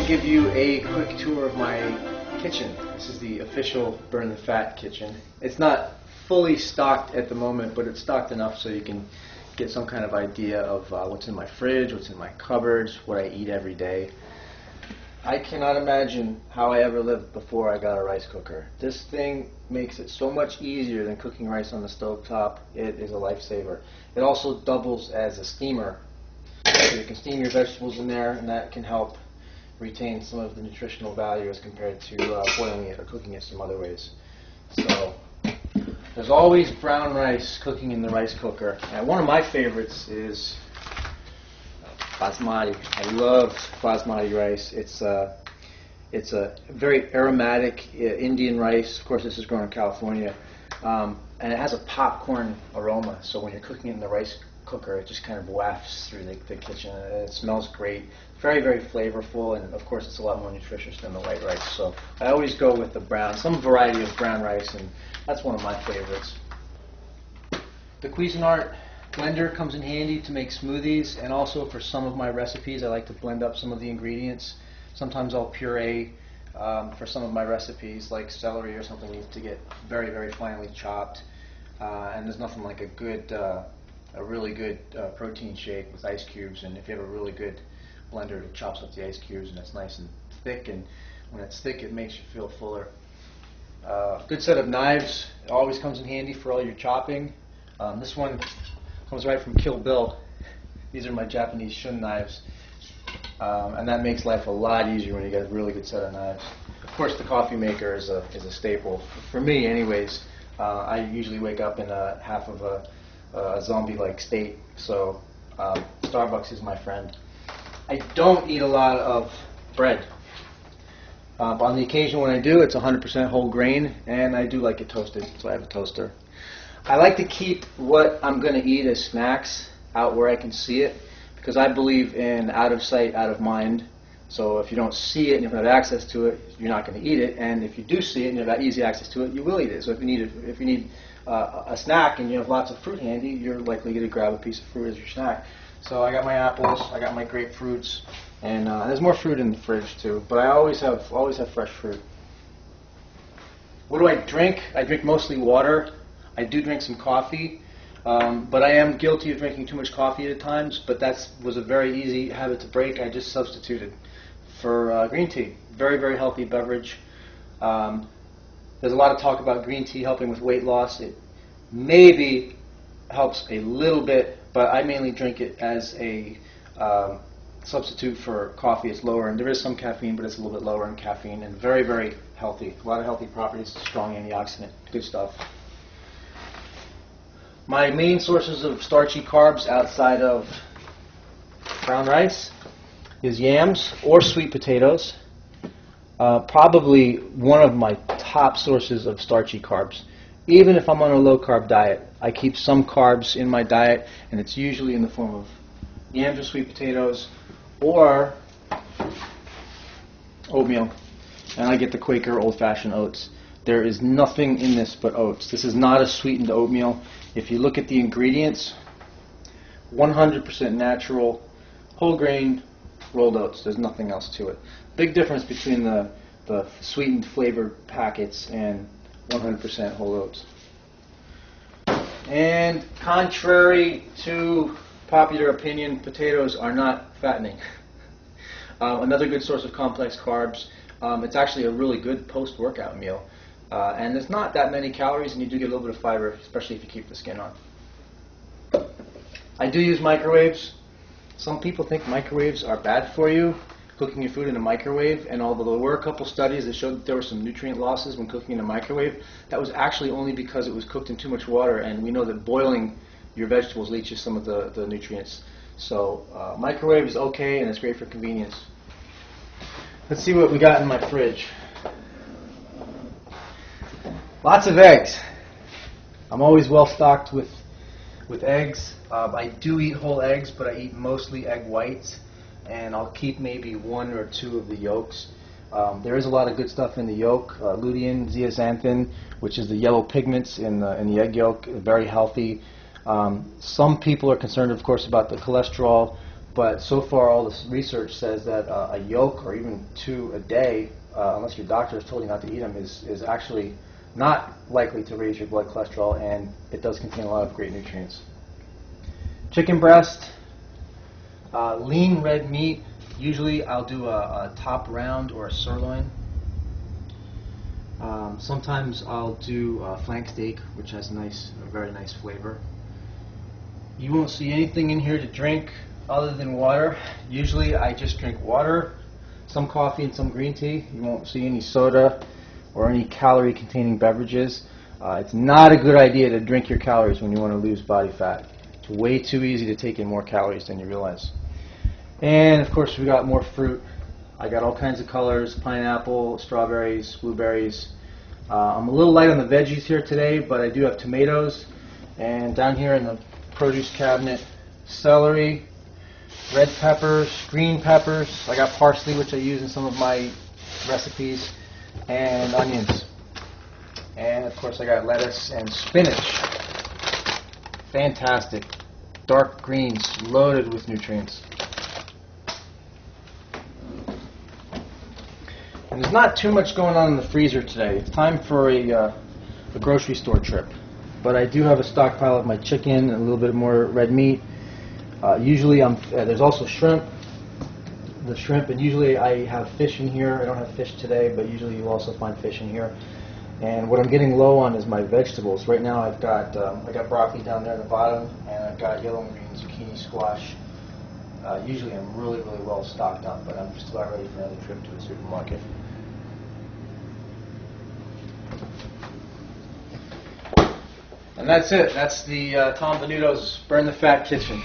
give you a quick tour of my kitchen. This is the official Burn the Fat kitchen. It's not fully stocked at the moment, but it's stocked enough so you can get some kind of idea of what's in my fridge, what's in my cupboards, what I eat every day. I cannot imagine how I ever lived before I got a rice cooker. This thing makes it so much easier than cooking rice on the stovetop. It is a lifesaver. It also doubles as a steamer. So you can steam your vegetables in there, and that can help retain some of the nutritional value as compared to boiling it or cooking it some other ways. So there's always brown rice cooking in the rice cooker. And one of my favorites is basmati. I love basmati rice. It's a very aromatic Indian rice. Of course, this is grown in California, and it has a popcorn aroma. So when you're cooking it in the rice cooker, it just kind of wafts through the kitchen. It smells great. Very, very flavorful, and of course, it's a lot more nutritious than the white rice. So I always go with the brown, some variety of brown rice, and that's one of my favorites. The Cuisinart blender comes in handy to make smoothies, and also for some of my recipes I like to blend up some of the ingredients. Sometimes I'll puree for some of my recipes, like celery or something needs to get very, very finely chopped, and there's nothing like a really good protein shake with ice cubes. And if you have a really good blender, it chops up the ice cubes and it's nice and thick, and when it's thick it makes you feel fuller. Good set of knives. It always comes in handy for all your chopping. This one comes right from Kill Bill. These are my Japanese shun knives, and that makes life a lot easier when you get a really good set of knives. Of course, the coffee maker is a staple for me, anyways. I usually wake up in half of a zombie-like state, so Starbucks is my friend. I don't eat a lot of bread. But on the occasion when I do, it's 100% whole grain, and I do like it toasted, so I have a toaster. I like to keep what I'm going to eat as snacks out where I can see it, because I believe in out of sight, out of mind. So if you don't see it and you don't have access to it, you're not going to eat it. And if you do see it and you have easy access to it, you will eat it. So if you need a snack and you have lots of fruit handy, you're likely going to grab a piece of fruit as your snack. So I got my apples, I got my grapefruits, and there's more fruit in the fridge too. But I always have fresh fruit. What do I drink? I drink mostly water. I do drink some coffee, but I am guilty of drinking too much coffee at times. But that was a very easy habit to break. I just substituted for green tea. Very, very healthy beverage. There's a lot of talk about green tea helping with weight loss. It maybe helps a little bit, but I mainly drink it as a substitute for coffee. It's lower, and there is some caffeine, but it's a little bit lower in caffeine, and very, very healthy. A lot of healthy properties, strong antioxidant, good stuff. My main sources of starchy carbs outside of brown rice is yams or sweet potatoes. Probably one of my top sources of starchy carbs. Even if I'm on a low-carb diet, I keep some carbs in my diet, and it's usually in the form of yams or sweet potatoes or oatmeal. And I get the Quaker old-fashioned oats. There is nothing in this but oats. This is not a sweetened oatmeal. If you look at the ingredients, 100% natural, whole grain, rolled oats. There's nothing else to it. Big difference between the sweetened flavored packets and 100% whole oats. And contrary to popular opinion, potatoes are not fattening. Another good source of complex carbs. It's actually a really good post-workout meal. And there's not that many calories, and you do get a little bit of fiber, especially if you keep the skin on. I do use microwaves. Some people think microwaves are bad for you, cooking your food in a microwave, and although there were a couple studies that showed that there were some nutrient losses when cooking in a microwave, that was actually only because it was cooked in too much water, and we know that boiling your vegetables leaches some of the nutrients. So microwave is okay, and it's great for convenience. Let's see what we got in my fridge. Lots of eggs. I'm always well stocked with eggs. I do eat whole eggs, but I eat mostly egg whites, and I'll keep maybe one or two of the yolks. There is a lot of good stuff in the yolk. Lutein, zeaxanthin, which is the yellow pigments in the egg yolk, very healthy. Some people are concerned, of course, about the cholesterol, But so far, all this research says that a yolk or even two a day, unless your doctor has told you not to eat them, is actually not likely to raise your blood cholesterol, and it does contain a lot of great nutrients. Chicken breast, lean red meat. Usually I'll do a top round or a sirloin. Sometimes I'll do a flank steak, which has a very nice flavor. You won't see anything in here to drink other than water. Usually I just drink water, some coffee, and some green tea. You won't see any soda or any calorie-containing beverages. It's not a good idea to drink your calories when you want to lose body fat. It's way too easy to take in more calories than you realize. And of course we got more fruit. I got all kinds of colors: pineapple, strawberries, blueberries. I'm a little light on the veggies here today, but I do have tomatoes. And down here in the produce cabinet, celery, red peppers, green peppers. I got parsley, which I use in some of my recipes, and onions. And of course I got lettuce and spinach. Fantastic. Dark greens, loaded with nutrients. And there's not too much going on in the freezer today. It's time for a grocery store trip. But I do have a stockpile of my chicken and a little bit more red meat. Usually there's also shrimp. The shrimp, and usually I have fish in here. I don't have fish today, but usually you also find fish in here. And what I'm getting low on is my vegetables. Right now I got broccoli down there in the bottom, and I've got yellow and green zucchini, squash. Usually I'm really well stocked up, but I'm just about ready for another trip to the supermarket. And that's it. That's the Tom Venuto's Burn the Fat Kitchen.